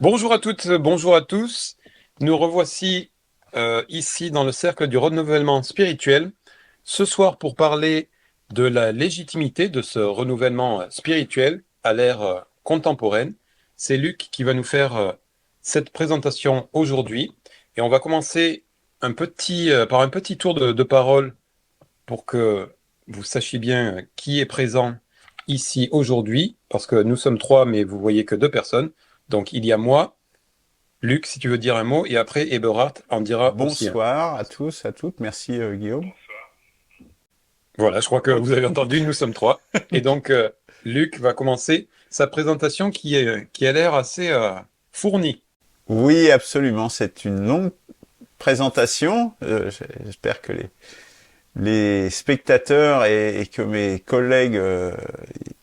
Bonjour à toutes, bonjour à tous. Nous revoici ici dans le cercle du renouvellement spirituel, ce soir pour parler de la légitimité de ce renouvellement spirituel à l'ère contemporaine. C'est Luc qui va nous faire cette présentation aujourd'hui et on va commencer par un petit tour de parole pour que vous sachiez bien qui est présent ici aujourd'hui, parce que nous sommes trois, mais vous voyez que deux personnes. Donc il y a moi. Luc, si tu veux dire un mot, et après Eberhard en dira aussi un. Bonsoir à tous, à toutes. Merci Guillaume. Voilà, je crois que Donc, vous avez entendu, nous sommes trois. Et donc, Luc va commencer sa présentation qui a l'air assez fournie. oui, absolument. C'est une longue présentation. J'espère que les spectateurs et que mes collègues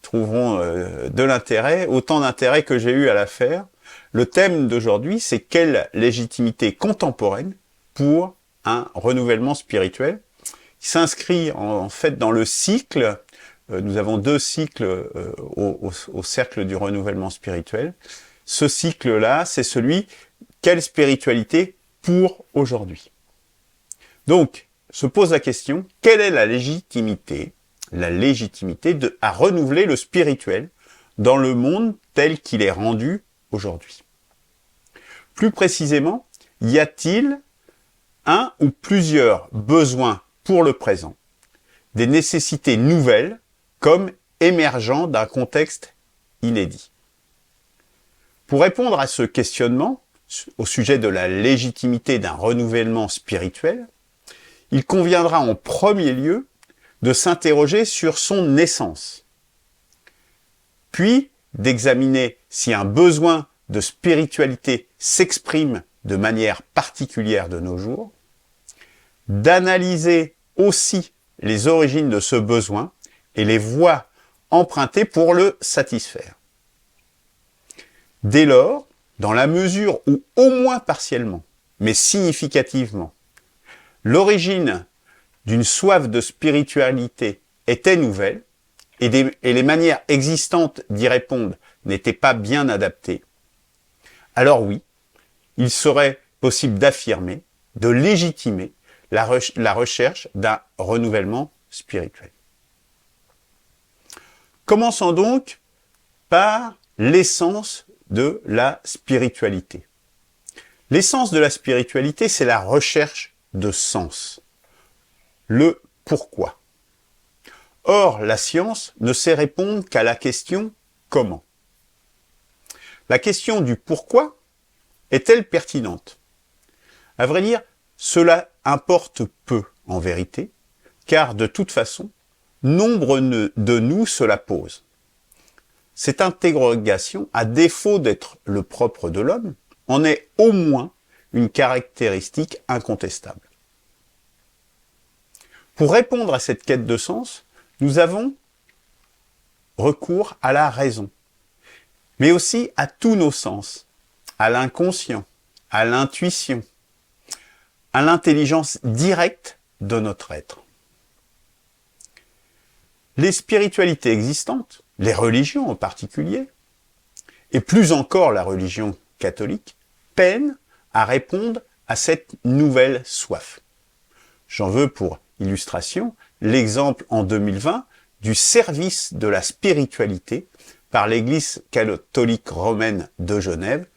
trouveront de l'intérêt, autant d'intérêt que j'ai eu à la faire. Le thème d'aujourd'hui, c'est quelle légitimité contemporaine pour un renouvellement spirituel qui s'inscrit en fait dans le cycle. Nous avons deux cycles au cercle du renouvellement spirituel. Ce cycle-là, c'est celui quelle spiritualité pour aujourd'hui. Donc, se pose la question, quelle est la légitimité à renouveler le spirituel dans le monde tel qu'il est rendu aujourd'hui. Plus précisément, y a-t-il un ou plusieurs besoins pour le présent, des nécessités nouvelles comme émergeant d'un contexte inédit. Pour répondre à ce questionnement, au sujet de la légitimité d'un renouvellement spirituel, il conviendra en premier lieu de s'interroger sur son essence, puis d'examiner si un besoin de spiritualité s'exprime de manière particulière de nos jours, d'analyser aussi les origines de ce besoin et les voies empruntées pour le satisfaire. Dès lors, dans la mesure où, au moins partiellement, mais significativement, l'origine d'une soif de spiritualité était nouvelle et les manières existantes d'y répondre n'étaient pas bien adaptées, alors oui, il serait possible d'affirmer, de légitimer la recherche d'un renouvellement spirituel. Commençons donc par l'essence de la spiritualité. L'essence de la spiritualité, c'est la recherche de sens, le pourquoi. Or, la science ne sait répondre qu'à la question comment. La question du pourquoi est-elle pertinente? À vrai dire, cela importe peu en vérité, car de toute façon, nombre de nous se la posent. Cette interrogation, à défaut d'être le propre de l'homme, en est au moins une caractéristique incontestable. Pour répondre à cette quête de sens, nous avons recours à la raison, mais aussi à tous nos sens, à l'inconscient, à l'intuition, à l'intelligence directe de notre être. Les spiritualités existantes, les religions en particulier, et plus encore la religion catholique, peinent à répondre à cette nouvelle soif. J'en veux pour illustration l'exemple en 2020 du service de la spiritualité par l'Église catholique romaine de Genève.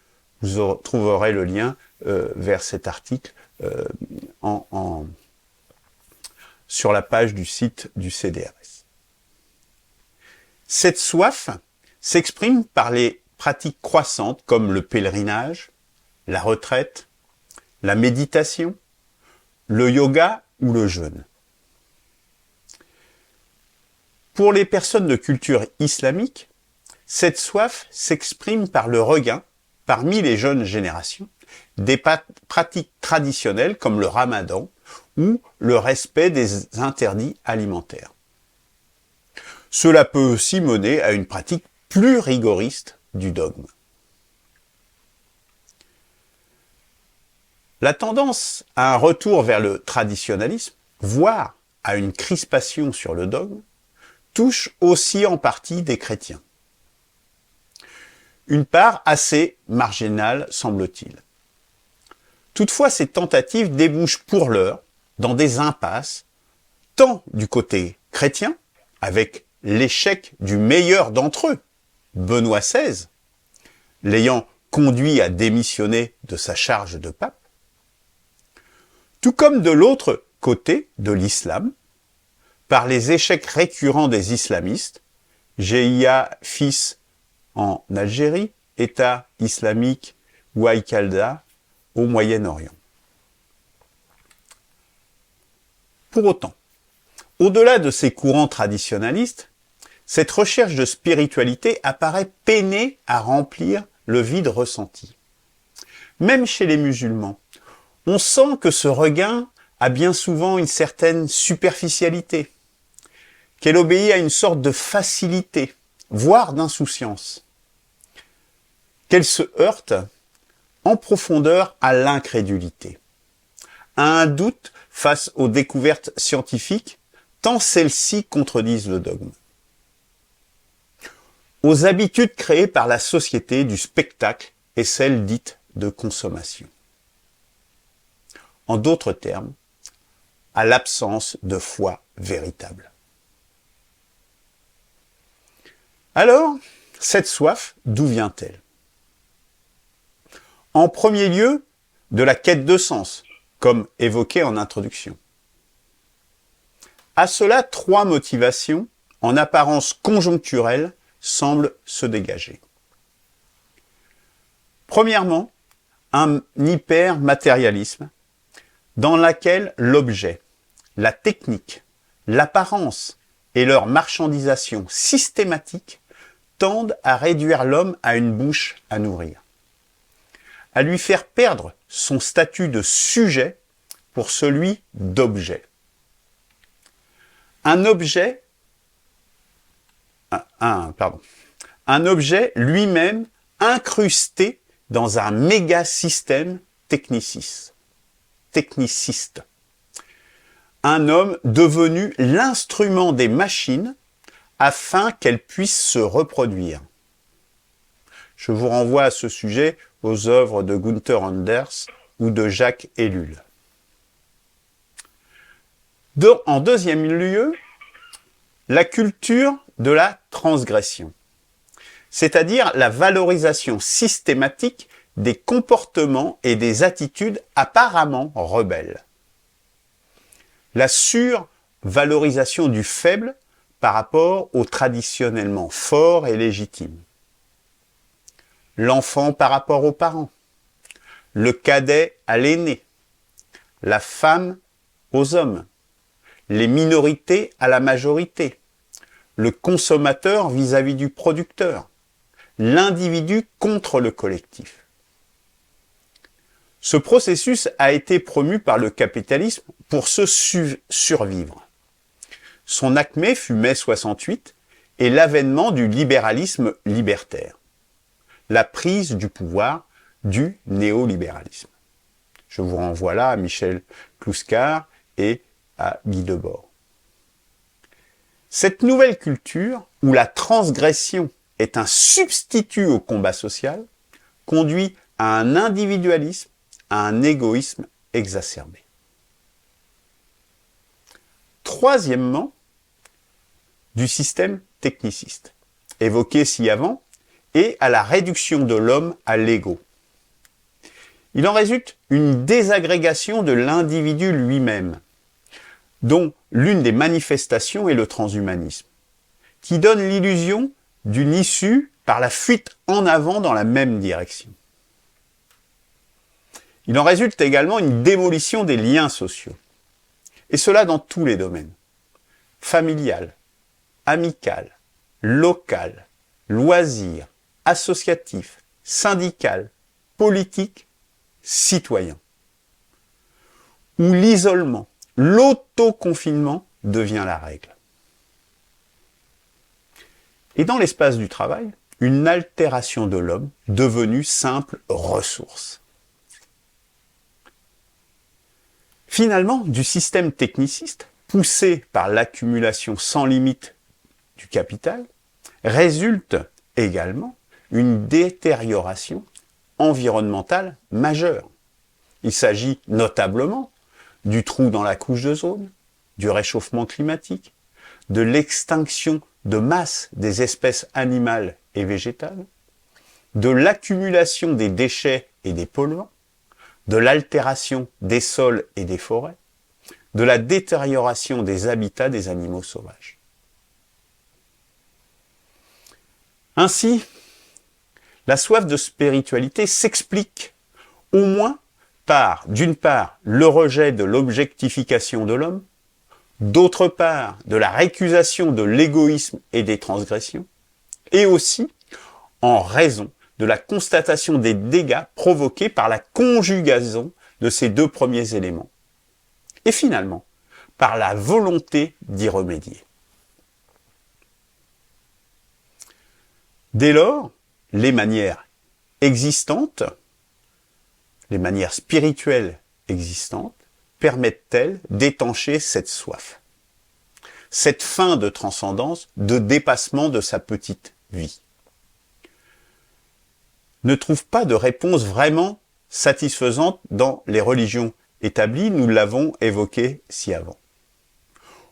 Vous trouverez le lien vers cet article sur la page du site du CDRS. Cette soif s'exprime par les pratiques croissantes comme le pèlerinage, la retraite, la méditation, le yoga ou le jeûne. Pour les personnes de culture islamique, cette soif s'exprime par le regain, parmi les jeunes générations, des pratiques traditionnelles comme le ramadan ou le respect des interdits alimentaires. Cela peut aussi mener à une pratique plus rigoriste du dogme. La tendance à un retour vers le traditionnalisme, voire à une crispation sur le dogme, touche aussi en partie des chrétiens. une part assez marginale, semble-t-il. Toutefois, ces tentatives débouchent pour l'heure dans des impasses, tant du côté chrétien, avec l'échec du meilleur d'entre eux, Benoît XVI, l'ayant conduit à démissionner de sa charge de pape, tout comme de l'autre côté de l'islam, par les échecs récurrents des islamistes, GIA fils en Algérie, État islamique ou Al-Qaïda au Moyen-Orient. Pour autant, au-delà de ces courants traditionnalistes, cette recherche de spiritualité apparaît peiner à remplir le vide ressenti. Même chez les musulmans, on sent que ce regain a bien souvent une certaine superficialité, qu'elle obéit à une sorte de facilité, voire d'insouciance, qu'elle se heurte en profondeur à l'incrédulité, à un doute face aux découvertes scientifiques, tant celles-ci contredisent le dogme, aux habitudes créées par la société du spectacle et celles dites de consommation. En d'autres termes, à l'absence de foi véritable. Alors, cette soif, d'où vient-elle? En premier lieu, de la quête de sens, comme évoqué en introduction. À cela, trois motivations, en apparence conjoncturelles, semblent se dégager. Premièrement, un hyper-matérialisme dans lequel l'objet, la technique, l'apparence et leur marchandisation systématique tendent à réduire l'homme à une bouche à nourrir, à lui faire perdre son statut de sujet pour celui d'objet. Un objet lui-même incrusté dans un méga système techniciste. Un homme devenu l'instrument des machines afin qu'elles puissent se reproduire. Je vous renvoie à ce sujet aux œuvres de Gunther Anders ou de Jacques Ellul. En deuxième lieu, la culture de la transgression, c'est-à-dire la valorisation systématique des comportements et des attitudes apparemment rebelles. La survalorisation du faible par rapport au traditionnellement fort et légitime. L'enfant par rapport aux parents. Le cadet à l'aîné. La femme aux hommes. Les minorités à la majorité. Le consommateur vis-à-vis du producteur. L'individu contre le collectif. Ce processus a été promu par le capitalisme pour se survivre. Son acmé fut mai 68 et l'avènement du libéralisme libertaire. La prise du pouvoir du néolibéralisme. Je vous renvoie là à Michel Clouscar et à Guy Debord. Cette nouvelle culture, où la transgression est un substitut au combat social, conduit à un individualisme, à un égoïsme exacerbé. Troisièmement, du système techniciste, évoqué ci-avant, et à la réduction de l'homme à l'ego. Il en résulte une désagrégation de l'individu lui-même, dont l'une des manifestations est le transhumanisme, qui donne l'illusion d'une issue par la fuite en avant dans la même direction. Il en résulte également une démolition des liens sociaux, et cela dans tous les domaines, familial, amical, local, loisir, associatif, syndical, politique, citoyen, où l'isolement, l'autoconfinement devient la règle. Et dans l'espace du travail, une altération de l'homme devenu simple ressource. Finalement, du système techniciste, poussé par l'accumulation sans limite du capital, résulte également une détérioration environnementale majeure. Il s'agit notablement du trou dans la couche d'ozone, du réchauffement climatique, de l'extinction de masse des espèces animales et végétales, de l'accumulation des déchets et des polluants, de l'altération des sols et des forêts, de la détérioration des habitats des animaux sauvages. Ainsi, la soif de spiritualité s'explique au moins par, d'une part, le rejet de l'objectification de l'homme, d'autre part, de la récusation de l'égoïsme et des transgressions, et aussi en raison de la constatation des dégâts provoqués par la conjugaison de ces deux premiers éléments, et finalement, par la volonté d'y remédier. Dès lors, les manières existantes, les manières spirituelles existantes, permettent-elles d'étancher cette soif, cette faim de transcendance, de dépassement de sa petite vie? Ne trouve pas de réponse vraiment satisfaisante dans les religions établies, nous l'avons évoqué ci-avant.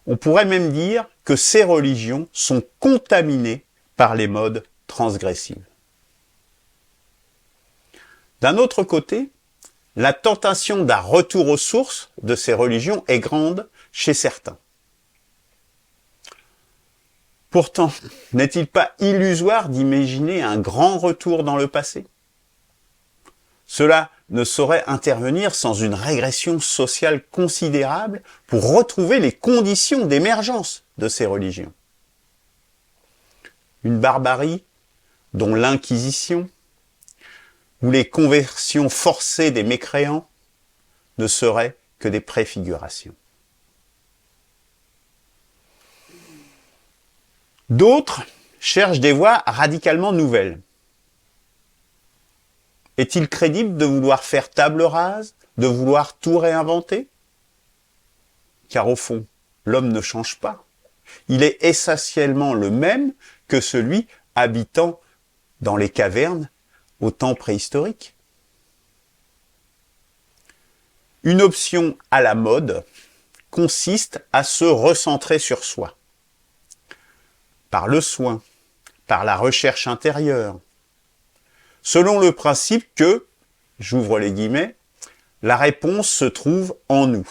On pourrait même dire que ces religions sont contaminées par les modes transgressives. D'un autre côté, la tentation d'un retour aux sources de ces religions est grande chez certains. Pourtant, n'est-il pas illusoire d'imaginer un grand retour dans le passé? Cela ne saurait intervenir sans une régression sociale considérable pour retrouver les conditions d'émergence de ces religions. Une barbarie dont l'Inquisition ou les conversions forcées des mécréants ne seraient que des préfigurations. D'autres cherchent des voies radicalement nouvelles. Est-il crédible de vouloir faire table rase, de vouloir tout réinventer? Car au fond, l'homme ne change pas. Il est essentiellement le même que celui habitant dans les cavernes au temps préhistorique. Une option à la mode consiste à se recentrer sur soi, par le soin, par la recherche intérieure, selon le principe que, j'ouvre les guillemets, la réponse se trouve en nous.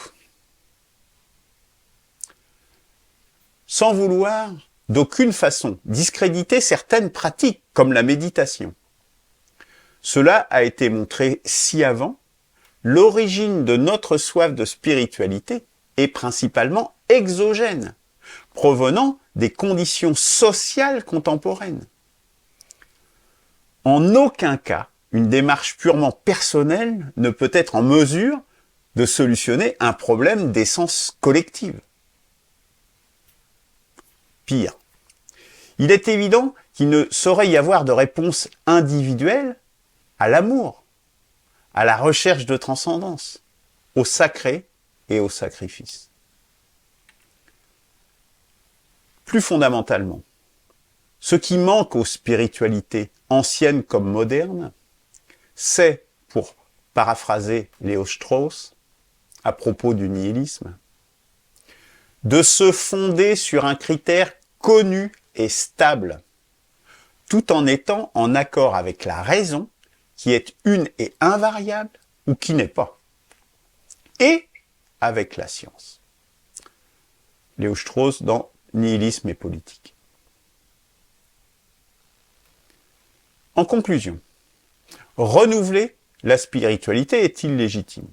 Sans vouloir d'aucune façon discréditer certaines pratiques comme la méditation. Cela a été montré ci-avant, l'origine de notre soif de spiritualité est principalement exogène, provenant des conditions sociales contemporaines. En aucun cas, une démarche purement personnelle ne peut être en mesure de solutionner un problème d'essence collective. Pire, il est évident qu'il ne saurait y avoir de réponse individuelle à l'amour, à la recherche de transcendance, au sacré et au sacrifice. Plus fondamentalement, ce qui manque aux spiritualités anciennes comme modernes, c'est, pour paraphraser Léo Strauss à propos du nihilisme, de se fonder sur un critère connu et stable, tout en étant en accord avec la raison, qui est une et invariable, ou qui n'est pas, et avec la science. Léo Strauss dans Nihilisme et politique. En conclusion, renouveler la spiritualité est-il légitime?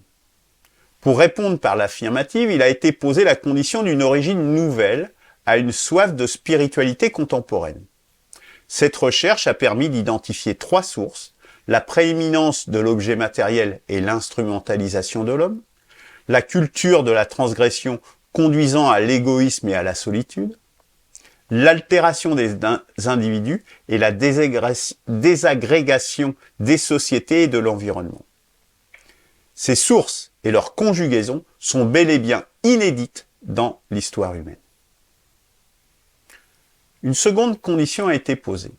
Pour répondre par l'affirmative, il a été posé la condition d'une origine nouvelle à une soif de spiritualité contemporaine. Cette recherche a permis d'identifier 3 sources: la prééminence de l'objet matériel et l'instrumentalisation de l'homme, la culture de la transgression conduisant à l'égoïsme et à la solitude, l'altération des individus et la désagrégation des sociétés et de l'environnement. Ces sources et leur conjugaison sont bel et bien inédites dans l'histoire humaine. Une seconde condition a été posée.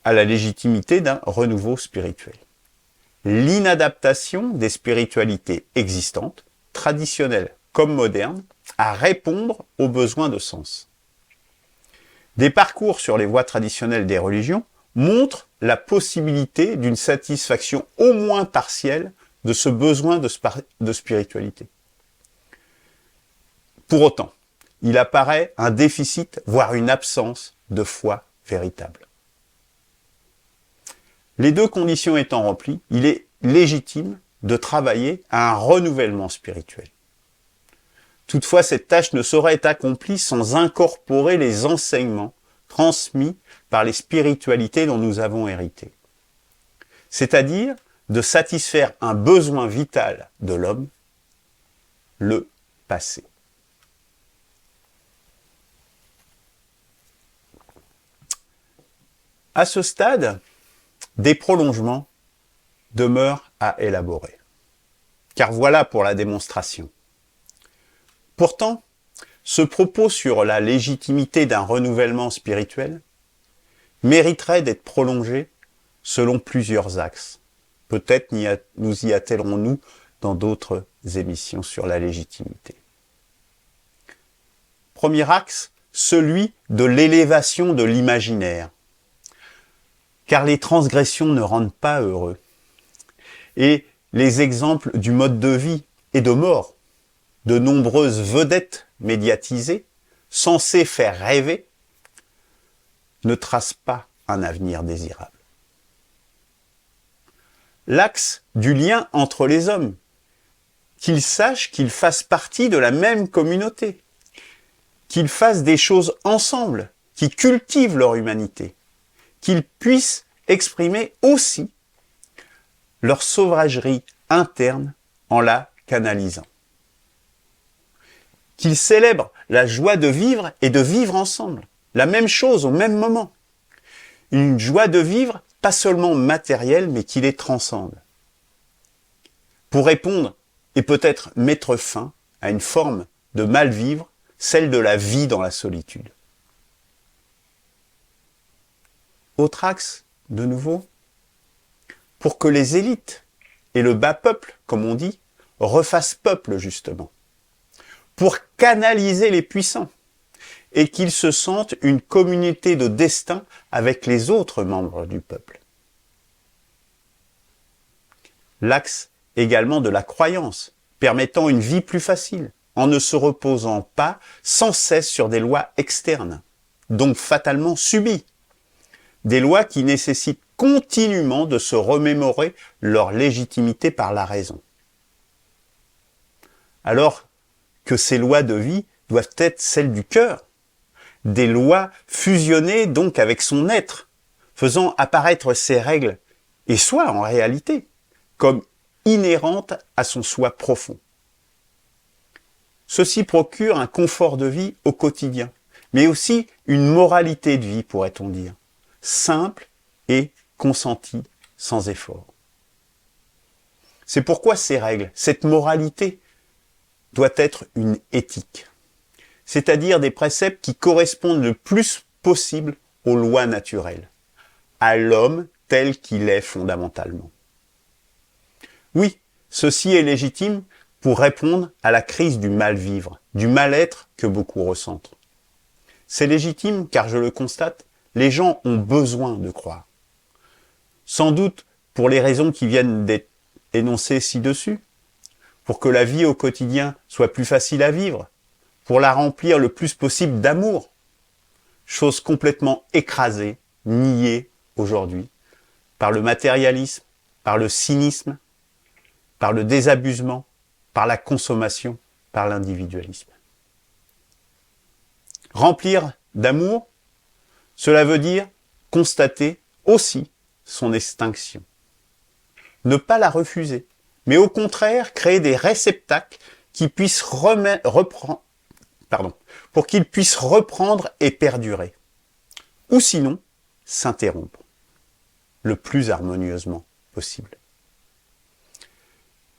à la légitimité d'un renouveau spirituel. L'inadaptation des spiritualités existantes, traditionnelles comme modernes, à répondre aux besoins de sens. Des parcours sur les voies traditionnelles des religions montrent la possibilité d'une satisfaction au moins partielle de ce besoin de spiritualité. Pour autant, il apparaît un déficit, voire une absence de foi véritable. Les deux conditions étant remplies, il est légitime de travailler à un renouvellement spirituel. Toutefois, cette tâche ne saurait être accomplie sans incorporer les enseignements transmis par les spiritualités dont nous avons hérité. C'est-à-dire de satisfaire un besoin vital de l'homme, le passé. À ce stade, des prolongements demeurent à élaborer. Car voilà pour la démonstration. Pourtant, ce propos sur la légitimité d'un renouvellement spirituel mériterait d'être prolongé selon plusieurs axes. Peut-être nous y attellerons-nous dans d'autres émissions sur la légitimité. Premier axe, celui de l'élévation de l'imaginaire. Car les transgressions ne rendent pas heureux. Et les exemples du mode de vie et de mort de nombreuses vedettes médiatisées, censées faire rêver, ne tracent pas un avenir désirable. L'axe du lien entre les hommes, qu'ils sachent qu'ils fassent partie de la même communauté, qu'ils fassent des choses ensemble, qui cultivent leur humanité, qu'ils puissent exprimer aussi leur sauvagerie interne en la canalisant. Qu'ils célèbrent la joie de vivre et de vivre ensemble, la même chose au même moment. Une joie de vivre pas seulement matérielle, mais qui les transcende. Pour répondre et peut-être mettre fin à une forme de mal-vivre, celle de la vie dans la solitude. Autre axe, de nouveau, pour que les élites et le bas peuple, comme on dit, refassent peuple justement. Pour canaliser les puissants et qu'ils se sentent une communauté de destin avec les autres membres du peuple. L'axe également de la croyance, permettant une vie plus facile, en ne se reposant pas sans cesse sur des lois externes, donc fatalement subies. Des lois qui nécessitent continuellement de se remémorer leur légitimité par la raison. Alors que ces lois de vie doivent être celles du cœur, des lois fusionnées donc avec son être, faisant apparaître ces règles, et soit en réalité, comme inhérentes à son soi profond. Ceci procure un confort de vie au quotidien, mais aussi une moralité de vie, pourrait-on dire, simple et consentie sans effort. C'est pourquoi ces règles, cette moralité, doit être une éthique, c'est-à-dire des préceptes qui correspondent le plus possible aux lois naturelles, à l'homme tel qu'il est fondamentalement. Oui, ceci est légitime pour répondre à la crise du mal-vivre, du mal-être que beaucoup ressentent. C'est légitime car, je le constate, les gens ont besoin de croire. Sans doute pour les raisons qui viennent d'être énoncées ci-dessus, pour que la vie au quotidien soit plus facile à vivre, pour la remplir le plus possible d'amour, chose complètement écrasée, niée aujourd'hui, par le matérialisme, par le cynisme, par le désabusement, par la consommation, par l'individualisme. Remplir d'amour, cela veut dire constater aussi son extinction. Ne pas la refuser, mais au contraire créer des réceptacles qui puissent pour qu'ils puissent reprendre et perdurer. Ou sinon, s'interrompre le plus harmonieusement possible.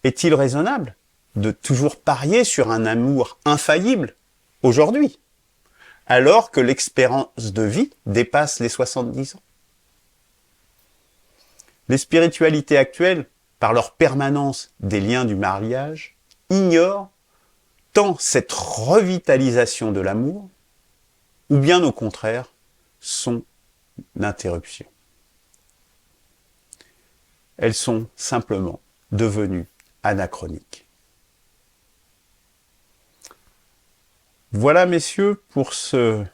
Est-il raisonnable de toujours parier sur un amour infaillible aujourd'hui, alors que l'expérience de vie dépasse les 70 ans? Les spiritualités actuelles, par leur permanence des liens du mariage, ignorent tant cette revitalisation de l'amour, ou bien au contraire, son interruption. Elles sont simplement devenues anachroniques. Voilà, messieurs, pour ce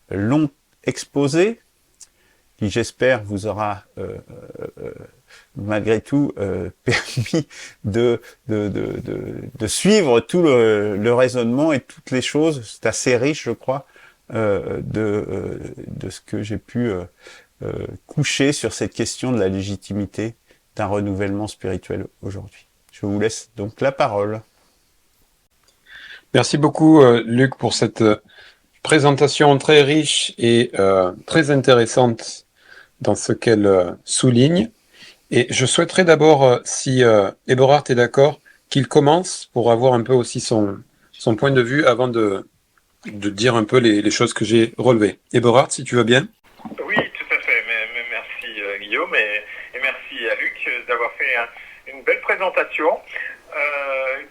long exposé qui, j'espère, vous aura malgré tout permis de suivre tout le raisonnement et toutes les choses. C'est assez riche, je crois, de ce que j'ai pu coucher sur cette question de la légitimité d'un renouvellement spirituel aujourd'hui. Je vous laisse donc la parole. Merci beaucoup, Luc, pour cette présentation très riche et très intéressante dans ce qu'elle souligne. Et je souhaiterais d'abord, si Eberhard est d'accord, qu'il commence pour avoir un peu aussi son point de vue avant de dire un peu les choses que j'ai relevées. Eberhard, si tu veux bien. Oui, tout à fait. Merci Guillaume et merci à Luc d'avoir fait une belle présentation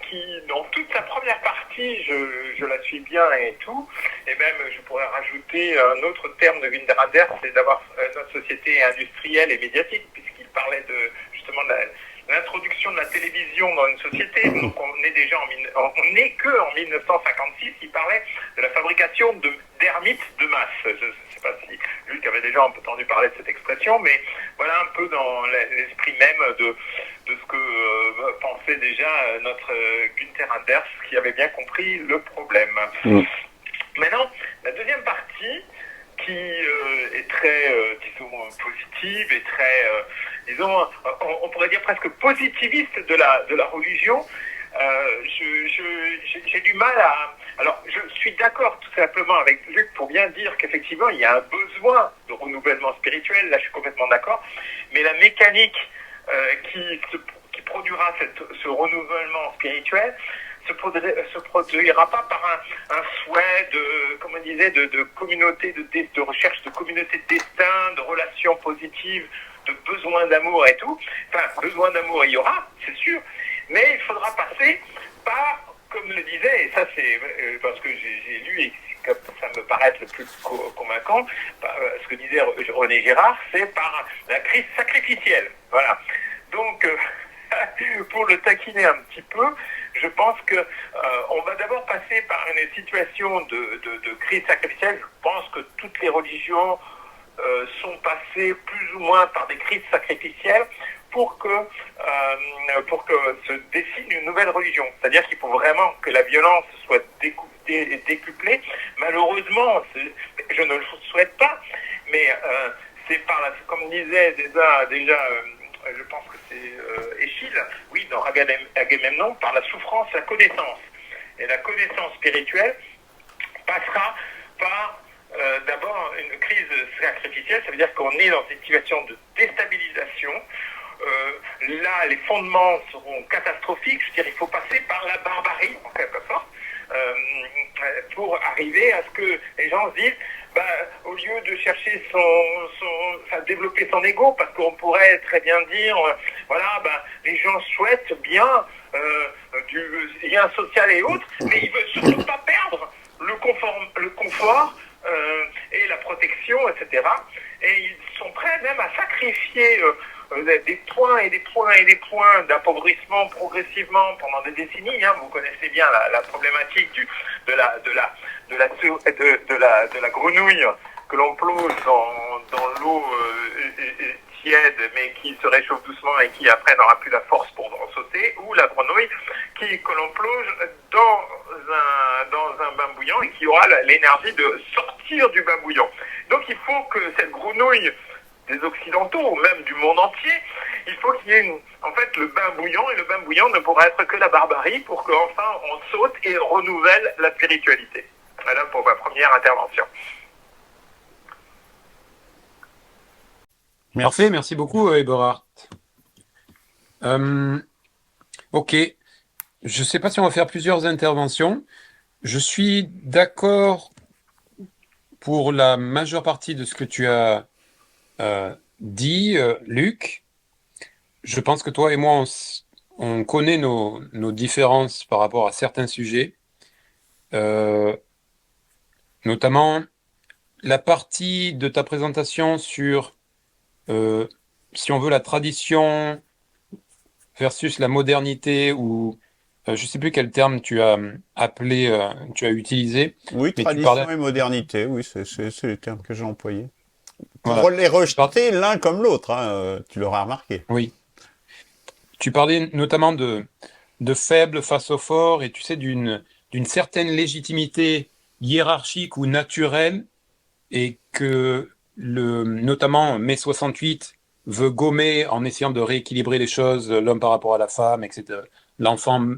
qui, dans toute sa première partie, je la suis bien et tout. Et même, je pourrais rajouter un autre terme de Günter Anders, c'est d'avoir notre société industrielle et médiatique, puisqu'il parlait justement de l'introduction de la télévision dans une société. Donc on n'est que en 1956, il parlait de la fabrication d'ermites de masse. Je ne sais pas si Luc avait déjà entendu parler de cette expression, mais voilà un peu dans l'esprit même de ce que pensait déjà notre Günter Anders, qui avait bien compris le problème. Maintenant, la deuxième partie, qui est très, disons, positive et très, disons, on pourrait dire presque positiviste de la religion. J'ai du mal à... Alors, je suis d'accord tout simplement avec Luc pour bien dire qu'effectivement, il y a un besoin de renouvellement spirituel, là je suis complètement d'accord, mais la mécanique qui produira ce renouvellement spirituel se produira pas par un souhait de, comme on disait, de communauté, de recherche de communauté de destin, de relations positives, de besoin d'amour et tout. Enfin, besoin d'amour, il y aura, c'est sûr, mais il faudra passer par, comme le disait, et ça c'est parce que j'ai lu et ça me paraît le plus convaincant, ce que disait René Girard, c'est par la crise sacrificielle. Voilà. Donc, pour le taquiner un petit peu, je pense que on va d'abord passer par une situation de crise sacrificielle. Je pense que toutes les religions sont passées plus ou moins par des crises sacrificielles pour que se dessine une nouvelle religion. C'est-à-dire qu'il faut vraiment que la violence soit décuplée. Malheureusement, je ne le souhaite pas, mais c'est comme disait déjà je pense que c'est Échille, oui, dans Agamemnon, par la souffrance, la connaissance. Et la connaissance spirituelle passera par d'abord une crise sacrificielle, ça veut dire qu'on est dans une situation de déstabilisation. Là, les fondements seront catastrophiques, je veux dire, il faut passer par la barbarie, en quelque sorte, pour arriver à ce que les gens se disent, au lieu de chercher développer son ego, parce qu'on pourrait très bien dire, les gens souhaitent bien du lien social et autres, mais ils veulent surtout pas perdre le confort et la protection, etc. Et ils sont prêts même à sacrifier des points et des points et des points d'appauvrissement progressivement pendant des décennies. Vous connaissez bien la problématique de la grenouille que l'on plonge dans l'eau tiède mais qui se réchauffe doucement et qui après n'aura plus la force pour en sauter, ou la grenouille que l'on plonge dans un bain bouillant et qui aura l'énergie de sortir du bain bouillant. Donc il faut que cette grenouille des Occidentaux, ou même du monde entier, il faut qu'il y ait en fait le bain bouillant, et le bain bouillant ne pourra être que la barbarie pour qu'enfin on saute et renouvelle la spiritualité. Voilà pour ma première intervention. Parfait, merci beaucoup, Eberhard. Ok, je ne sais pas si on va faire plusieurs interventions. Je suis d'accord pour la majeure partie de ce que tu as dit, Luc. je pense que toi et moi, on connaît nos différences par rapport à certains sujets, euh, notamment la partie de ta présentation sur, euh, si on veut, la tradition versus la modernité, ou je sais plus quel terme tu as appelé, tu as utilisé, Oui, mais tu parlais, tradition et modernité, oui, c'est les termes que j'ai employés. voilà, Pour les tu par- rejeter l'un comme l'autre, hein, tu l'auras remarqué. oui, tu parlais notamment de faible face au fort, et tu sais, d'une certaine légitimité hiérarchique ou naturelle, et que notamment mai 68 veut gommer en essayant de rééquilibrer les choses, l'homme par rapport à la femme, etc. L'enfant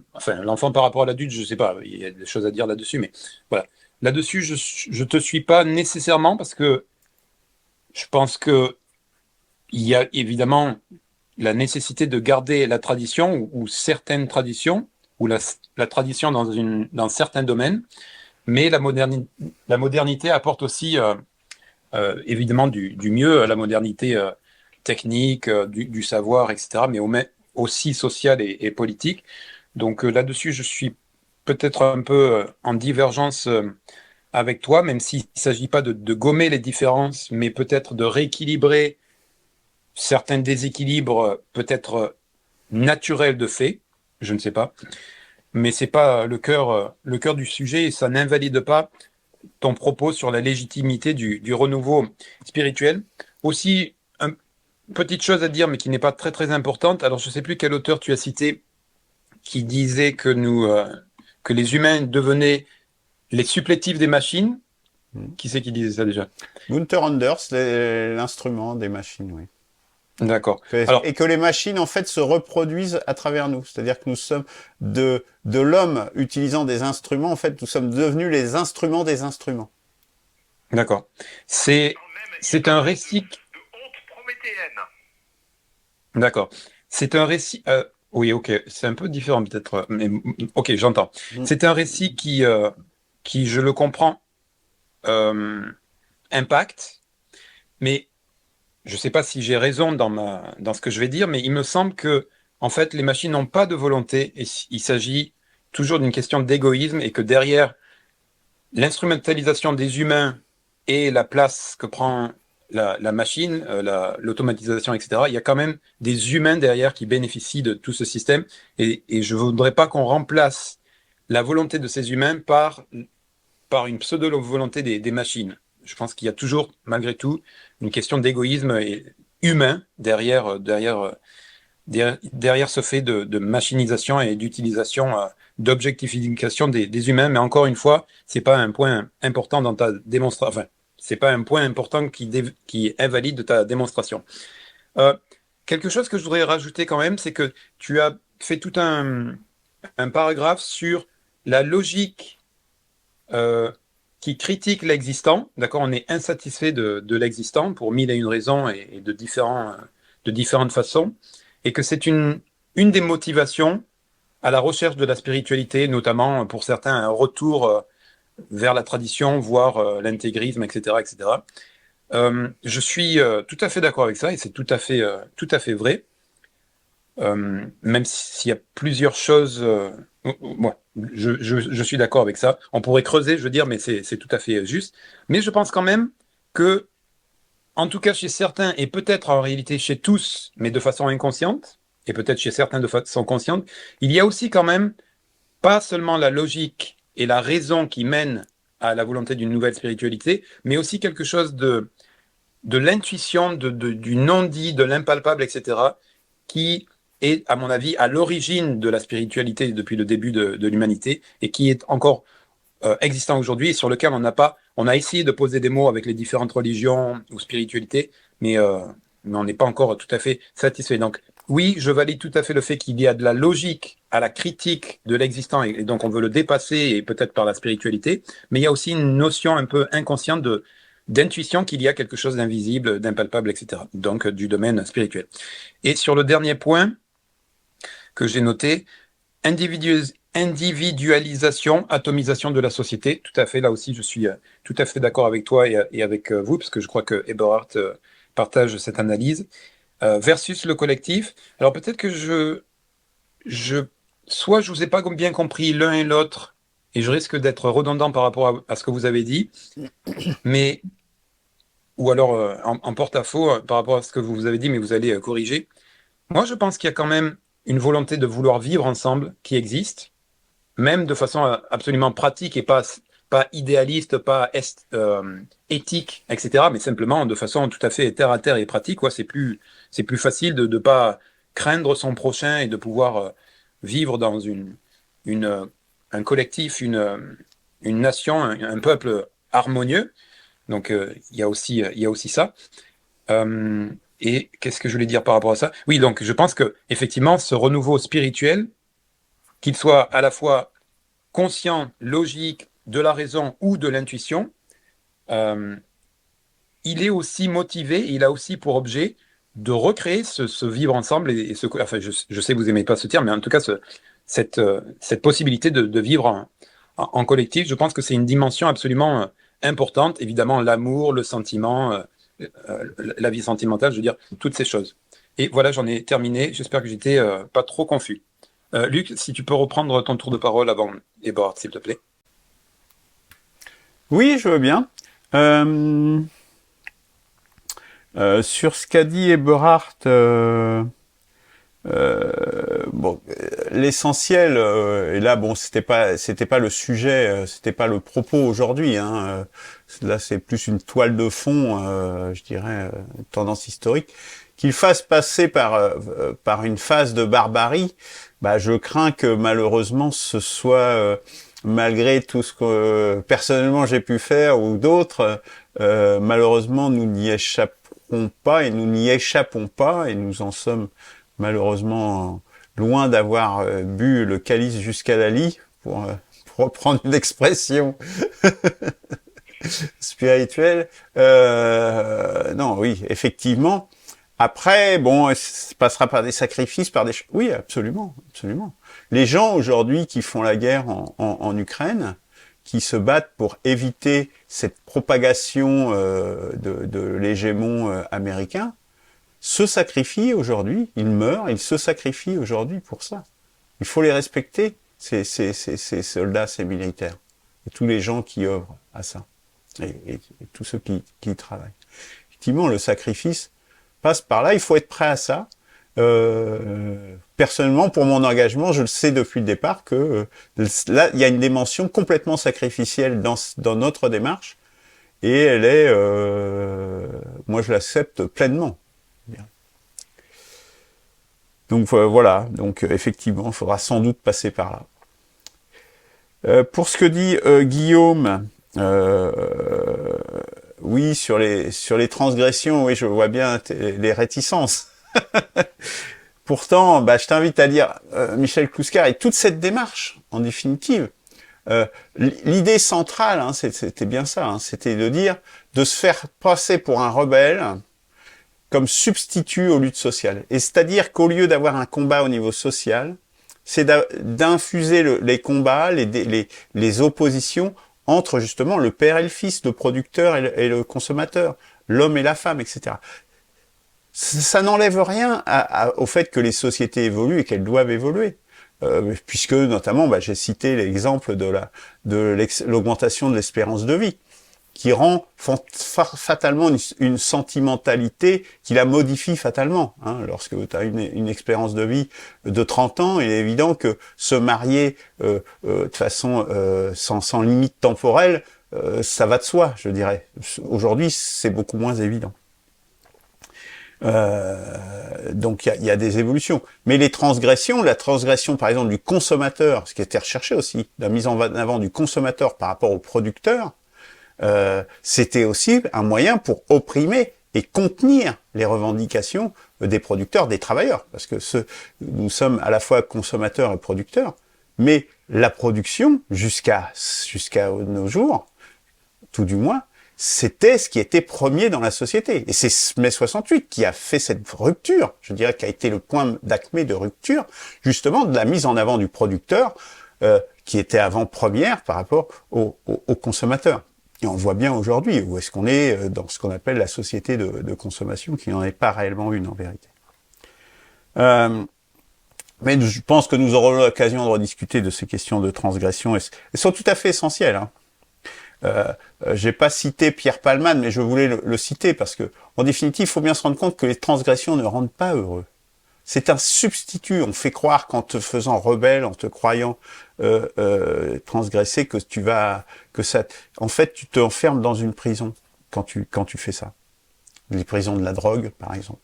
par rapport à l'adulte, je sais pas, il y a des choses à dire là-dessus, mais voilà. Là-dessus, je te suis pas nécessairement, parce que je pense que il y a évidemment la nécessité de garder la tradition, ou certaines traditions, ou la tradition dans certains domaines, mais la modernité apporte aussi évidemment du mieux, la modernité technique, du savoir, etc., mais aussi sociale et politique. Donc là-dessus, je suis peut-être un peu en divergence avec toi, même s'il ne s'agit pas de gommer les différences, mais peut-être de rééquilibrer certains déséquilibres, peut-être naturels de fait, je ne sais pas, mais c'est pas le cœur du sujet, et ça n'invalide pas ton propos sur la légitimité du renouveau spirituel. Aussi, une petite chose à dire, mais qui n'est pas très très importante. Alors, je ne sais plus quel auteur tu as cité qui disait que les humains devenaient les supplétifs des machines. Mm. Qui c'est qui disait ça déjà? Gunther Anders, l'instrument des machines, oui. D'accord. Alors, Et que les machines, en fait, se reproduisent à travers nous. C'est-à-dire que nous sommes de l'homme utilisant des instruments, en fait, nous sommes devenus les instruments des instruments. d'accord. C'est, Il c'est un parle même récit. de honte prométhéenne. D'accord. C'est un récit. Oui, ok. C'est un peu différent peut-être, mais ok, j'entends. Mm. C'est un récit qui, je le comprends, euh, impact, mais je ne sais pas si j'ai raison dans ce que je vais dire, mais il me semble que, en fait, les machines n'ont pas de volonté, et il s'agit toujours d'une question d'égoïsme, et que derrière l'instrumentalisation des humains et la place que prend la machine, l'automatisation, etc., il y a quand même des humains derrière qui bénéficient de tout ce système, et je ne voudrais pas qu'on remplace la volonté de ces humains par une pseudo-volonté des machines. Je pense qu'il y a toujours, malgré tout, une question d'égoïsme humain derrière ce fait de machinisation et d'utilisation, d'objectification des humains. Mais encore une fois, c'est pas un point important dans ta démonstration. Enfin, c'est pas un point important qui invalide ta démonstration. Euh, Quelque chose que je voudrais rajouter quand même, c'est que tu as fait tout un paragraphe sur la logique euh, qui critique l'existant. D'accord, on est insatisfait de l'existant pour mille et une raisons, et de différentes façons, et que c'est une des motivations à la recherche de la spiritualité, notamment pour certains un retour vers la tradition, voire l'intégrisme, etc., etc. Je suis tout à fait d'accord avec ça, et c'est tout à fait vrai. Même s'il y a plusieurs choses, ouais, je suis d'accord avec ça. On pourrait creuser, je veux dire, mais c'est tout à fait juste. Mais je pense quand même que, en tout cas chez certains, et peut-être en réalité chez tous, mais de façon inconsciente, et peut-être chez certains de façon consciente, il y a aussi quand même pas seulement la logique et la raison qui mènent à la volonté d'une nouvelle spiritualité, mais aussi quelque chose de l'intuition, du non-dit, de l'impalpable, etc., qui est, à mon avis, à l'origine de la spiritualité depuis le début de l'humanité, et qui est encore existant aujourd'hui, et sur lequel on a essayé de poser des mots avec les différentes religions ou spiritualités, mais on n'est pas encore tout à fait satisfait. Donc, oui, je valide tout à fait le fait qu'il y a de la logique à la critique de l'existant, et donc on veut le dépasser, et peut-être par la spiritualité, mais il y a aussi une notion un peu inconsciente d'intuition qu'il y a quelque chose d'invisible, d'impalpable, etc. Donc, du domaine spirituel. Et sur le dernier point que j'ai noté, individualisation, atomisation de la société. Tout à fait, là aussi, je suis tout à fait d'accord avec toi et avec vous, parce que je crois que Eberhard partage cette analyse. versus le collectif. Alors peut-être que soit je vous ai pas bien compris l'un et l'autre, et je risque d'être redondant par rapport à ce que vous avez dit, mais ou alors en porte-à-faux par rapport à ce que vous avez dit, mais vous allez corriger. Moi, je pense qu'il y a quand même une volonté de vouloir vivre ensemble qui existe, même de façon absolument pratique et pas idéaliste, pas éthique, etc., mais simplement de façon tout à fait terre à terre et pratique, quoi. C'est plus facile de ne pas craindre son prochain et de pouvoir vivre dans une, euh, un collectif, une nation, un peuple harmonieux. Donc, il y a aussi ça. Euh, et qu'est-ce que je voulais dire par rapport à ça? Oui, donc je pense que effectivement, ce renouveau spirituel, qu'il soit à la fois conscient, logique, de la raison ou de l'intuition, euh, il est aussi motivé, il a aussi pour objet de recréer ce vivre ensemble et ce, enfin, je sais que vous aimez pas ce terme, mais en tout cas, cette possibilité de vivre en collectif, je pense que c'est une dimension absolument importante. Évidemment, l'amour, le sentiment, la vie sentimentale, je veux dire, toutes ces choses. Et voilà, j'en ai terminé. J'espère que j'étais pas trop confus. Luc, si tu peux reprendre ton tour de parole avant Eborg, s'il te plaît. Oui, je veux bien. Sur ce qu'a dit Eberhard, bon, l'essentiel, et là, bon, c'était pas le sujet, c'était pas le propos aujourd'hui. Hein, là, c'est plus une toile de fond, je dirais, tendance historique. Qu'il fasse passer par une phase de barbarie, bah, je crains que malheureusement ce soit malgré tout ce que personnellement j'ai pu faire ou d'autres, malheureusement nous n'y échapperons pas et nous n'y échappons pas et nous en sommes malheureusement loin d'avoir bu le calice jusqu'à la lie, pour reprendre une expression spirituelle. Non, oui, effectivement. Après, bon, ça passera par des sacrifices, par des... Oui, absolument, absolument. Les gens aujourd'hui qui font la guerre en Ukraine, qui se battent pour éviter cette propagation de l'hégémon américain, se sacrifient aujourd'hui, ils meurent, ils se sacrifient aujourd'hui pour ça. Il faut les respecter, ces soldats, ces militaires, et tous les gens qui œuvrent à ça, et tous ceux qui y travaillent. Effectivement, le sacrifice passe par là, il faut être prêt à ça. Personnellement, pour mon engagement, je le sais depuis le départ que là, il y a une dimension complètement sacrificielle dans notre démarche, et elle est, moi, je l'accepte pleinement. Donc voilà, donc effectivement, il faudra sans doute passer par là. Pour ce que dit Guillaume, oui, sur les transgressions, oui, je vois bien les réticences. Pourtant, bah, je t'invite à lire Michel Clouscar et toute cette démarche, en définitive. L'idée centrale, hein, c'était bien ça, hein, c'était de se faire passer pour un rebelle comme substitut aux luttes sociales. Et c'est-à-dire qu'au lieu d'avoir un combat au niveau social, c'est d'infuser les combats, les oppositions entre justement le père et le fils, le producteur et le consommateur, l'homme et la femme, etc. Ça n'enlève rien au fait que les sociétés évoluent et qu'elles doivent évoluer. Puisque notamment, bah, j'ai cité l'exemple de l'augmentation de l'espérance de vie, qui rend fatalement une sentimentalité, qui la modifie fatalement. Hein. Lorsque tu as une expérience de vie de 30 ans, il est évident que se marier de façon sans limite temporelle, ça va de soi, je dirais. Aujourd'hui, c'est beaucoup moins évident. Donc il y a des évolutions. Mais les transgressions, la transgression par exemple du consommateur, ce qui était recherché aussi, la mise en avant du consommateur par rapport au producteur, c'était aussi un moyen pour opprimer et contenir les revendications des producteurs, des travailleurs, parce que nous sommes à la fois consommateurs et producteurs, mais la production, jusqu'à nos jours, tout du moins, c'était ce qui était premier dans la société. Et c'est mai 68 qui a fait cette rupture, je dirais, qui a été le point d'acmé de rupture, justement, de la mise en avant du producteur, qui était avant-première par rapport au consommateur. Et on le voit bien aujourd'hui, où est-ce qu'on est dans ce qu'on appelle la société de consommation, qui n'en est pas réellement une en vérité. Euh, mais je pense que nous aurons l'occasion de rediscuter de ces questions de transgression. Elles sont tout à fait essentielles. Hein. J'ai pas cité Pierre Palman, mais je voulais le citer parce que, en définitive, il faut bien se rendre compte que les transgressions ne rendent pas heureux. C'est un substitut. On fait croire qu'en te faisant rebelle, en te croyant transgresser, que en fait, tu te enfermes dans une prison quand tu fais ça. Les prisons de la drogue, par exemple.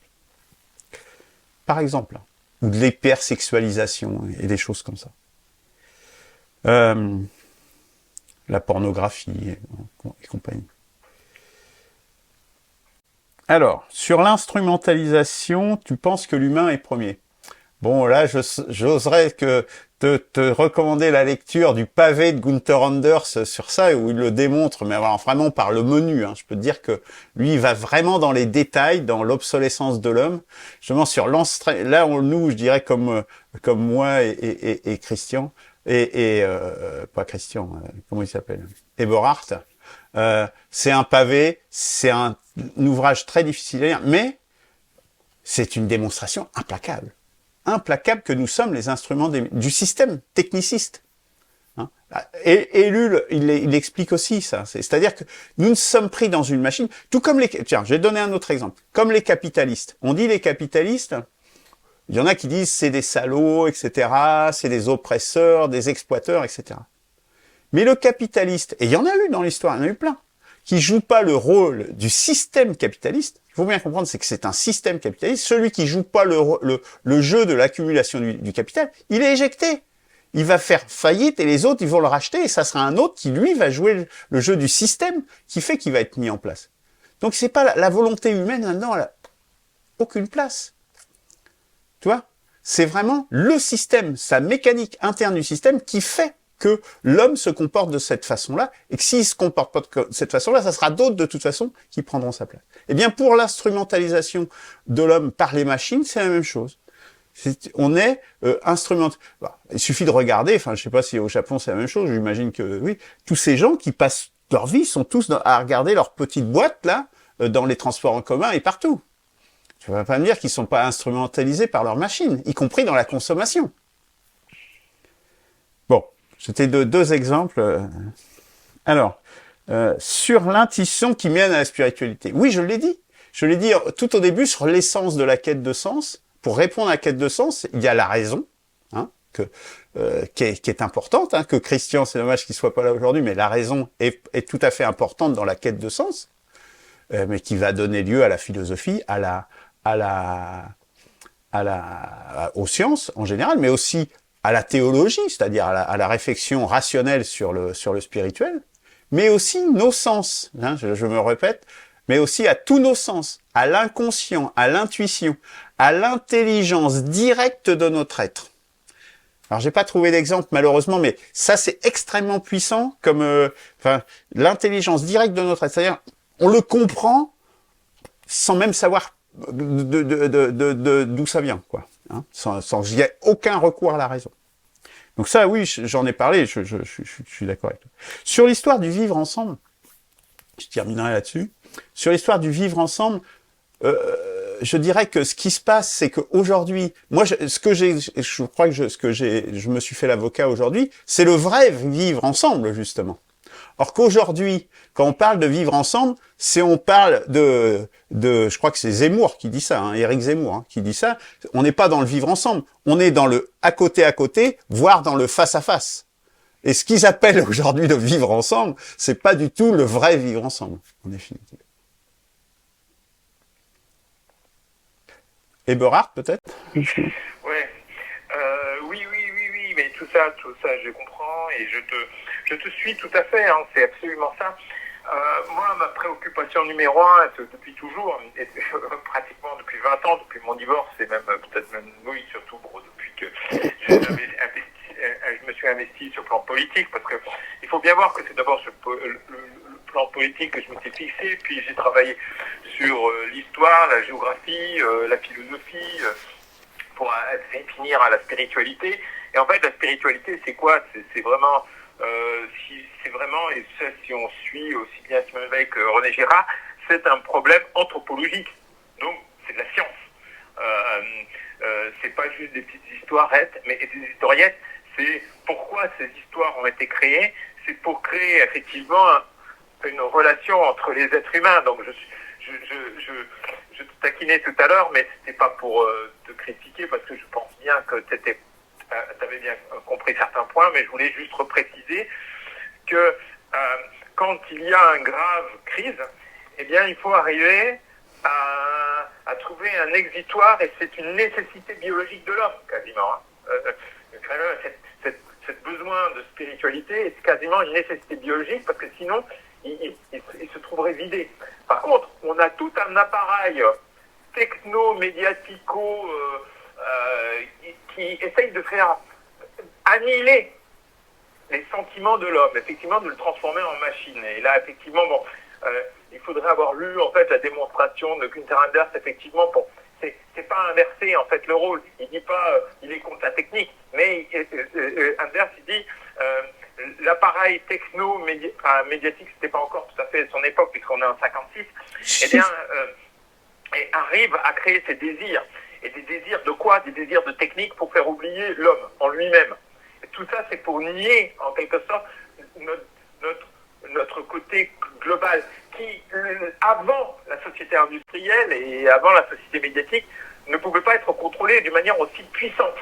Par exemple. Ou de l'hypersexualisation et des choses comme ça. La pornographie et compagnie. Alors, sur l'instrumentalisation, tu penses que l'humain est premier. Bon, là, j'oserais te recommander la lecture du pavé de Gunther Anders sur ça, où il le démontre, mais vraiment par le menu. Hein. Je peux te dire que lui, il va vraiment dans les détails, dans l'obsolescence de l'homme. Justement, sur là, nous, je dirais comme moi et Christian, pas Christian, comment il s'appelle, Eberhard. C'est un pavé, c'est un ouvrage très difficile à lire, mais c'est une démonstration implacable que nous sommes les instruments du système techniciste. Hein. Et Ellul, il explique aussi ça. C'est-à-dire que nous sommes pris dans une machine, tout comme tiens, je vais donner un autre exemple. Comme les capitalistes. On dit les capitalistes, il y en a qui disent c'est des salauds, etc., c'est des oppresseurs, des exploiteurs, etc. Mais le capitaliste, et il y en a eu dans l'histoire, il y en a eu plein, qui joue pas le rôle du système capitaliste. Il faut bien comprendre, c'est que c'est un système capitaliste. Celui qui joue pas le jeu de l'accumulation du capital, il est éjecté. Il va faire faillite et les autres, ils vont le racheter et ça sera un autre qui, lui, va jouer le jeu du système qui fait qu'il va être mis en place. Donc c'est pas la volonté humaine là-dedans, elle a aucune place. Tu vois? C'est vraiment le système, sa mécanique interne du système qui fait que l'homme se comporte de cette façon-là, et que s'il se comporte pas de cette façon-là, ça sera d'autres de toute façon qui prendront sa place. Eh bien, pour l'instrumentalisation de l'homme par les machines, c'est la même chose. On est il suffit de regarder, enfin, je sais pas si au Japon c'est la même chose, j'imagine que oui, tous ces gens qui passent leur vie sont tous à regarder leur petite boîte là, dans les transports en commun et partout. Tu vas pas me dire qu'ils sont pas instrumentalisés par leurs machines, y compris dans la consommation. Bon. C'était deux exemples. Alors, sur l'intuition qui mène à la spiritualité. Oui, je l'ai dit. Je l'ai dit tout au début sur l'essence de la quête de sens. Pour répondre à la quête de sens, il y a la raison, hein, qui est importante. Hein, que Christian, c'est dommage qu'il soit pas là aujourd'hui, mais la raison est tout à fait importante dans la quête de sens, mais qui va donner lieu à la philosophie, aux sciences en général, mais aussi à la théologie, c'est-à-dire à la réflexion rationnelle sur le spirituel, mais aussi nos sens, hein, je me répète, mais aussi à tous nos sens, à l'inconscient, à l'intuition, à l'intelligence directe de notre être. Alors j'ai pas trouvé d'exemple malheureusement, mais ça c'est extrêmement puissant comme l'intelligence directe de notre être, c'est-à-dire on le comprend sans même savoir d'où ça vient, quoi. Hein, sans il n'y a aucun recours à la raison. Donc ça, oui, j'en ai parlé, je suis d'accord avec toi. Sur l'histoire du vivre ensemble, je terminerai là-dessus. Sur l'histoire du vivre ensemble, je dirais que ce qui se passe, c'est qu'aujourd'hui, moi, je me suis fait l'avocat aujourd'hui, c'est le vrai vivre ensemble, justement. Or qu'aujourd'hui, quand on parle de vivre ensemble, on parle je crois que c'est Zemmour qui dit ça, hein, Éric Zemmour, hein, qui dit ça. On n'est pas dans le vivre ensemble, on est dans le à côté, voire dans le face à face. Et ce qu'ils appellent aujourd'hui le vivre ensemble, c'est pas du tout le vrai vivre ensemble, en définitive. Eberhard, peut-être? Ouais. Oui, mais tout ça, je comprends et je te suis tout à fait, hein, c'est absolument ça. Moi, ma préoccupation numéro un, depuis toujours, et pratiquement depuis 20 ans, depuis mon divorce, et même peut-être même, oui, surtout depuis que je me suis investi sur le plan politique, parce que il faut bien voir que c'est d'abord sur le plan politique que je me suis fixé, puis j'ai travaillé sur l'histoire, la géographie, la philosophie, pour finir à la spiritualité. Et en fait, la spiritualité, c'est quoi? C'est vraiment... c'est vraiment, et ça, si on suit aussi bien Simone Veil que René Girard, c'est un problème anthropologique. Donc, c'est de la science. c'est pas juste des petites histoirettes, mais des historiettes. C'est pourquoi ces histoires ont été créées. C'est pour créer effectivement une relation entre les êtres humains. Donc je te taquinais tout à l'heure, mais c'était pas pour te critiquer parce que je pense bien que tu avais bien compris certains points, mais je voulais juste repréciser que quand il y a une grave crise, eh bien il faut arriver à trouver un exutoire, et c'est une nécessité biologique de l'homme quasiment. Cette besoin de spiritualité est quasiment une nécessité biologique, parce que sinon il se trouverait vidé. Par contre, on a tout un appareil techno-médiatico qui essaye de faire annihiler les sentiments de l'homme, effectivement de le transformer en machine. Et là, effectivement, il faudrait avoir lu en fait la démonstration de Günther Anders, effectivement, c'est pas inverser en fait le rôle. Il dit pas il est contre la technique, mais Anders il dit l'appareil techno-médiatique, c'était pas encore tout à fait son époque puisqu'on est en 56, eh bien et arrive à créer ces désirs. Et des désirs de quoi? Des désirs de technique pour faire oublier l'homme en lui-même. Et tout ça, c'est pour nier, en quelque sorte, notre côté global, qui, avant la société industrielle et avant la société médiatique, ne pouvait pas être contrôlé d'une manière aussi puissante.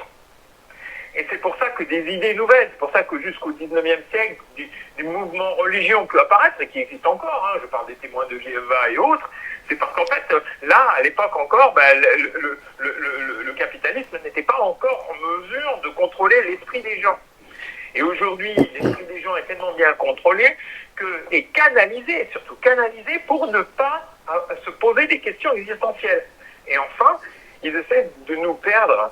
Et c'est pour ça que des idées nouvelles, c'est pour ça que jusqu'au 19e siècle, des mouvements religieux ont pu apparaître, et qui existent encore, je parle des témoins de Jéhovah et autres. C'est parce qu'en fait, là, à l'époque encore, le capitalisme n'était pas encore en mesure de contrôler l'esprit des gens. Et aujourd'hui, l'esprit des gens est tellement bien contrôlé et canalisé, surtout canalisé pour ne pas se poser des questions existentielles. Et enfin, ils essaient de nous perdre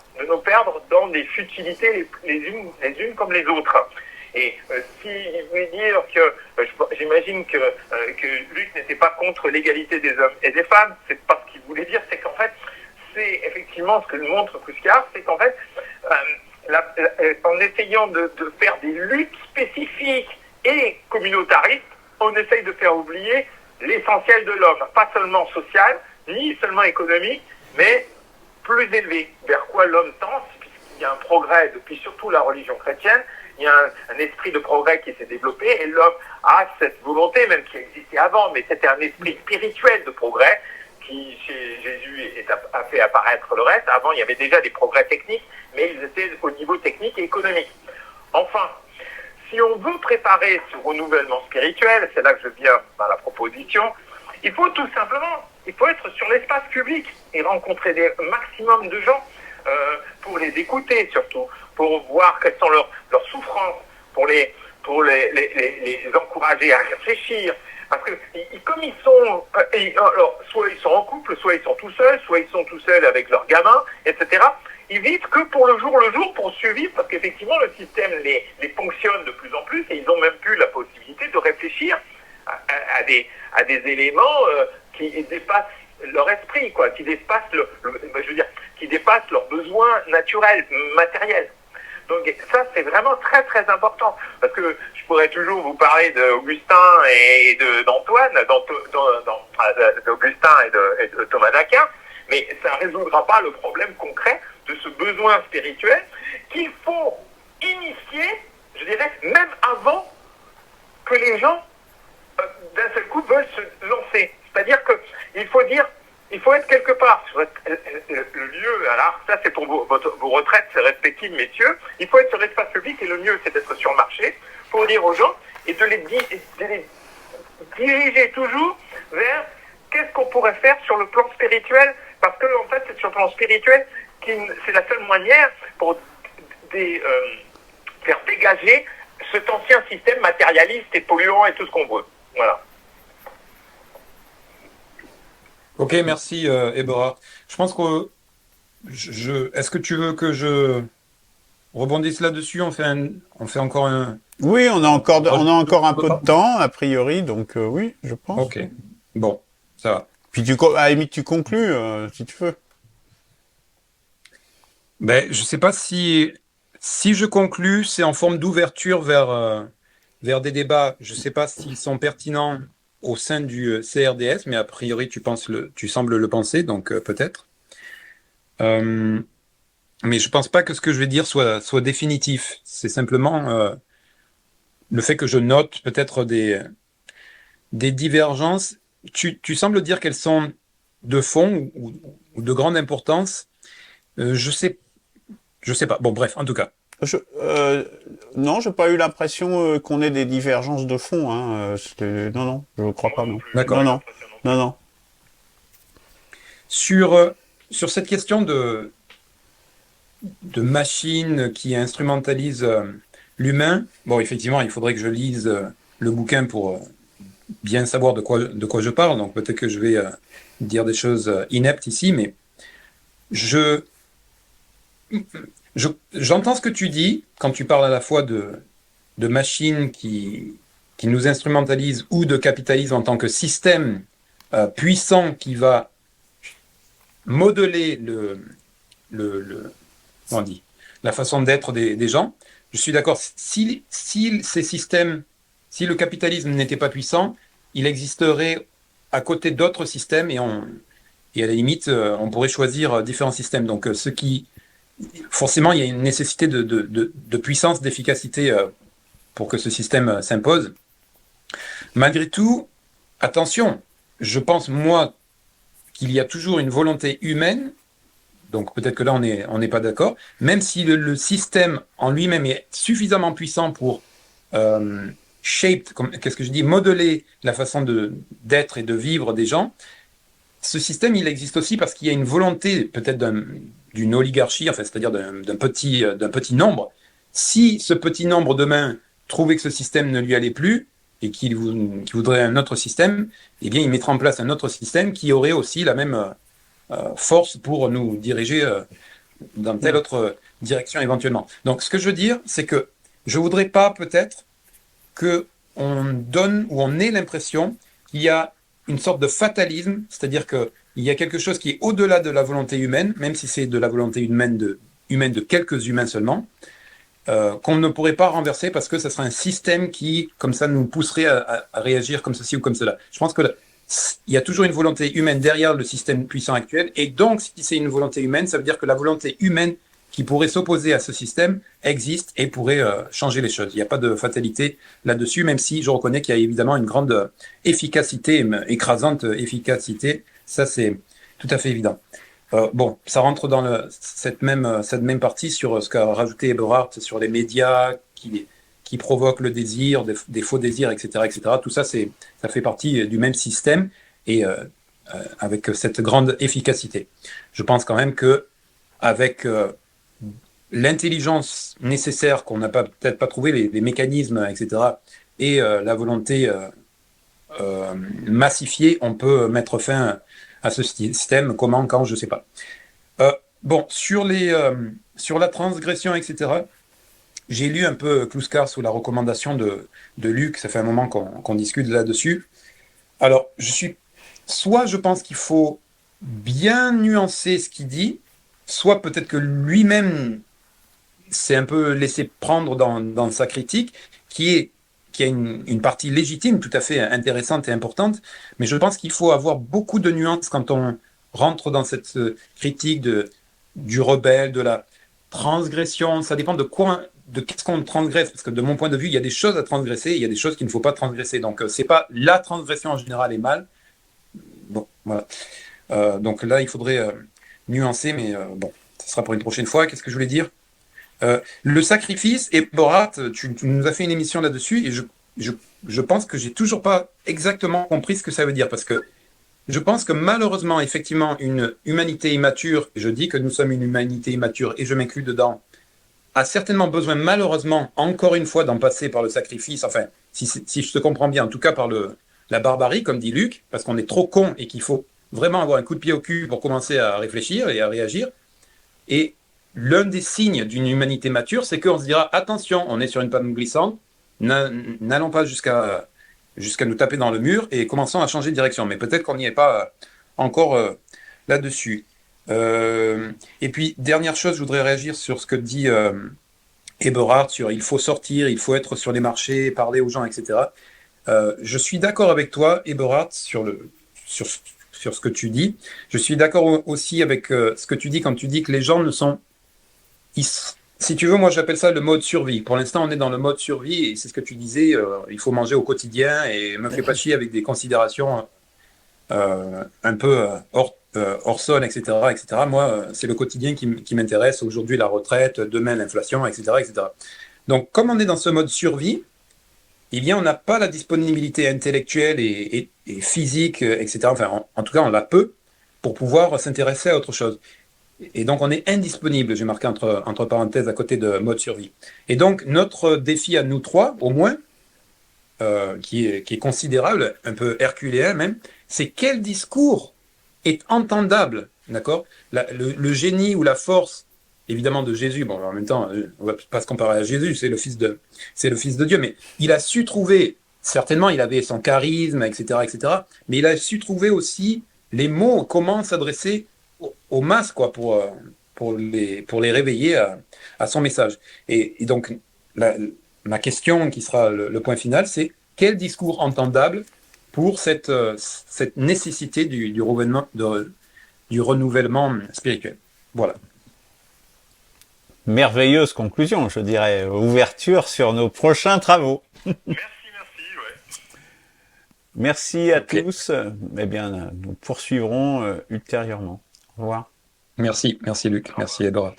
dans des futilités les unes comme les autres. Et s'il veut dire que, j'imagine que Luc n'était pas contre l'égalité des hommes et des femmes, c'est pas ce qu'il voulait dire, c'est qu'en fait, c'est effectivement ce que montre Puskar, c'est qu'en fait, en essayant de faire des luttes spécifiques et communautaristes, on essaye de faire oublier l'essentiel de l'homme, pas seulement social, ni seulement économique, mais plus élevé, vers quoi l'homme tend, puisqu'il y a un progrès depuis surtout la religion chrétienne. Il y a un esprit de progrès qui s'est développé, et l'homme a cette volonté, même qui existait avant, mais c'était un esprit spirituel de progrès qui, chez Jésus, a fait apparaître le reste. Avant, il y avait déjà des progrès techniques, mais ils étaient au niveau technique et économique. Enfin, si on veut préparer ce renouvellement spirituel, c'est là que je viens dans la proposition, il faut tout simplement, être sur l'espace public et rencontrer des maximum de gens pour les écouter surtout, pour voir quelles sont leurs souffrances, pour les encourager à réfléchir. Parce que comme ils sont, alors, soit ils sont en couple, soit ils sont tout seuls avec leurs gamins, etc. Ils vivent que pour le jour pour survivre, parce qu'effectivement le système les ponctionne de plus en plus, et ils n'ont même plus la possibilité de réfléchir à des éléments qui dépassent leur esprit, quoi, qui dépassent qui dépassent leurs besoins naturels, matériels. Donc ça, c'est vraiment très très important, parce que je pourrais toujours vous parler d'Augustin et d'Antoine, d'Augustin et de Thomas d'Aquin, mais ça ne résoudra pas le problème concret de ce besoin spirituel qu'il faut initier, je dirais, même avant que les gens, d'un seul coup, veulent se lancer. C'est-à-dire qu'il faut être quelque part sur le lieu. Alors ça, c'est pour vos retraites respectives, messieurs. Il faut être sur l'espace public, et le mieux, c'est d'être sur le marché pour dire aux gens et de les diriger toujours vers qu'est-ce qu'on pourrait faire sur le plan spirituel, parce que en fait, c'est sur le plan spirituel c'est la seule manière pour faire dégager cet ancien système matérialiste et polluant et tout ce qu'on veut. Voilà. Ok, merci Ebora. Je pense que est-ce que tu veux que je rebondisse là-dessus? On fait encore un. Oui, on a encore un peu de temps, a priori, donc oui, je pense. Ok, bon, ça va. Puis à la limite, tu conclus, si tu veux. Ben, je sais pas si je conclus, c'est en forme d'ouverture vers des débats. Je sais pas s'ils sont pertinents au sein du CRDS, mais a priori tu sembles le penser, donc peut-être. mais je pense pas que ce que je vais dire soit définitif. C'est simplement le fait que je note peut-être des divergences. Tu sembles dire qu'elles sont de fond ou de grande importance. Je sais pas. Bon, bref, en tout cas. Je, euh, non, j'ai pas eu l'impression qu'on ait des divergences de fond. Hein. Non, non, je crois Moi pas, non non. plus, j'ai Non, pas D'accord. eu non, l'impression non non, plus. non. Sur, sur cette question de machine qui instrumentalise l'humain, bon, effectivement, il faudrait que je lise le bouquin pour bien savoir de quoi je parle. Donc peut-être que je vais dire des choses ineptes ici, mais je, j'entends ce que tu dis quand tu parles à la fois de machines qui nous instrumentalisent ou de capitalisme en tant que système puissant qui va modeler comment on dit, la façon d'être des gens. Je suis d'accord. Si ces systèmes, si le capitalisme n'était pas puissant, il existerait à côté d'autres systèmes et à la limite, on pourrait choisir différents systèmes. Donc, forcément, il y a une nécessité de puissance, d'efficacité pour que ce système s'impose. Malgré tout, attention, je pense, moi, qu'il y a toujours une volonté humaine. Donc peut-être que là, on n'est pas d'accord. Même si le système en lui-même est suffisamment puissant pour qu'est-ce que je dis, modeler la façon d'être et de vivre des gens, ce système, il existe aussi parce qu'il y a une volonté peut-être d'une oligarchie, enfin, c'est-à-dire d'un petit nombre. Si ce petit nombre demain trouvait que ce système ne lui allait plus et qu'il voudrait un autre système, eh bien, il mettra en place un autre système qui aurait aussi la même force pour nous diriger dans telle autre direction éventuellement. Donc, ce que je veux dire, c'est que je voudrais pas peut-être que on donne ou on ait l'impression qu'il y a une sorte de fatalisme, c'est-à-dire qu'il y a quelque chose qui est au-delà de la volonté humaine, même si c'est de la volonté humaine de quelques humains seulement, qu'on ne pourrait pas renverser parce que ça serait un système qui, comme ça, nous pousserait à réagir comme ceci ou comme cela. Je pense que il y a toujours une volonté humaine derrière le système puissant actuel, et donc si c'est une volonté humaine, ça veut dire que la volonté humaine qui pourrait s'opposer à ce système existe et pourrait changer les choses. Il n'y a pas de fatalité là-dessus, même si je reconnais qu'il y a évidemment une grande efficacité, écrasante efficacité, ça c'est tout à fait évident. Bon, ça rentre dans cette même partie sur ce qu'a rajouté Eberhardt sur les médias qui provoquent le désir, des faux désirs, etc., etc. Tout ça, ça fait partie du même système et avec cette grande efficacité. Je pense quand même que avec l'intelligence nécessaire qu'on n'a peut-être pas trouvé, les mécanismes, etc., et la volonté massifiée, on peut mettre fin à ce système. Comment, quand, je ne sais pas. Bon, sur la transgression, etc., j'ai lu un peu Kluskar sous la recommandation de Luc, ça fait un moment qu'on discute là-dessus. Alors, soit je pense qu'il faut bien nuancer ce qu'il dit, soit peut-être que lui-même s'est un peu laissé prendre dans sa critique, qui a une partie légitime, tout à fait intéressante et importante, mais je pense qu'il faut avoir beaucoup de nuances quand on rentre dans cette critique du rebelle, de la transgression. Ça dépend de qu'est-ce qu'on transgresse, parce que de mon point de vue, il y a des choses à transgresser, il y a des choses qu'il ne faut pas transgresser. Donc, c'est pas la transgression en général est mal. Bon, voilà. Donc là, il faudrait nuancer, mais bon, ce sera pour une prochaine fois. Qu'est-ce que je voulais dire? Le sacrifice, et Borat, tu nous as fait une émission là-dessus, et je pense que j'ai toujours pas exactement compris ce que ça veut dire, parce que je pense que malheureusement, effectivement, une humanité immature, je dis que nous sommes une humanité immature, et je m'inclus dedans, a certainement besoin, malheureusement, encore une fois, d'en passer par le sacrifice, enfin, si je te comprends bien, en tout cas par la barbarie, comme dit Luc, parce qu'on est trop con et qu'il faut vraiment avoir un coup de pied au cul pour commencer à réfléchir et à réagir. Et l'un des signes d'une humanité mature, c'est qu'on se dira, attention, on est sur une pente glissante, n'allons pas jusqu'à nous taper dans le mur et commençons à changer de direction. Mais peut-être qu'on n'y est pas encore là-dessus. Et puis, dernière chose, je voudrais réagir sur ce que dit Eberhard sur il faut sortir, il faut être sur les marchés, parler aux gens, etc. Je suis d'accord avec toi, Eberhard, sur ce que tu dis. Je suis d'accord aussi avec ce que tu dis quand tu dis que les gens ne sont si tu veux, moi j'appelle ça le mode survie. Pour l'instant, on est dans le mode survie et c'est ce que tu disais, il faut manger au quotidien et me fais pas chier avec des considérations un peu hors sol, etc., etc. Moi, c'est le quotidien qui m'intéresse. Aujourd'hui, la retraite, demain, l'inflation, etc., etc. Donc, comme on est dans ce mode survie, eh bien, on n'a pas la disponibilité intellectuelle et physique, etc. Enfin, en tout cas, on l'a peu pour pouvoir s'intéresser à autre chose. Et donc, on est indisponible, j'ai marqué entre parenthèses à côté de mode survie. Et donc, notre défi à nous trois, au moins, qui est considérable, un peu herculéen même, c'est quel discours est entendable, d'accord? Le génie ou la force, évidemment, de Jésus, bon, en même temps, on va pas se comparer à Jésus, c'est le Fils de Dieu, mais il a su trouver, certainement, il avait son charisme, etc., etc., mais il a su trouver aussi les mots, comment s'adresser aux masses, quoi, pour les réveiller à son message. Et donc, la, ma question qui sera le point final, c'est quel discours entendable pour cette nécessité du renouvellement spirituel. Voilà. Merveilleuse conclusion, je dirais. Ouverture sur nos prochains travaux. Merci, ouais. Merci à Ok. tous. Eh bien, nous poursuivrons ultérieurement. Au revoir. Merci Luc, Au revoir. merci Edouard.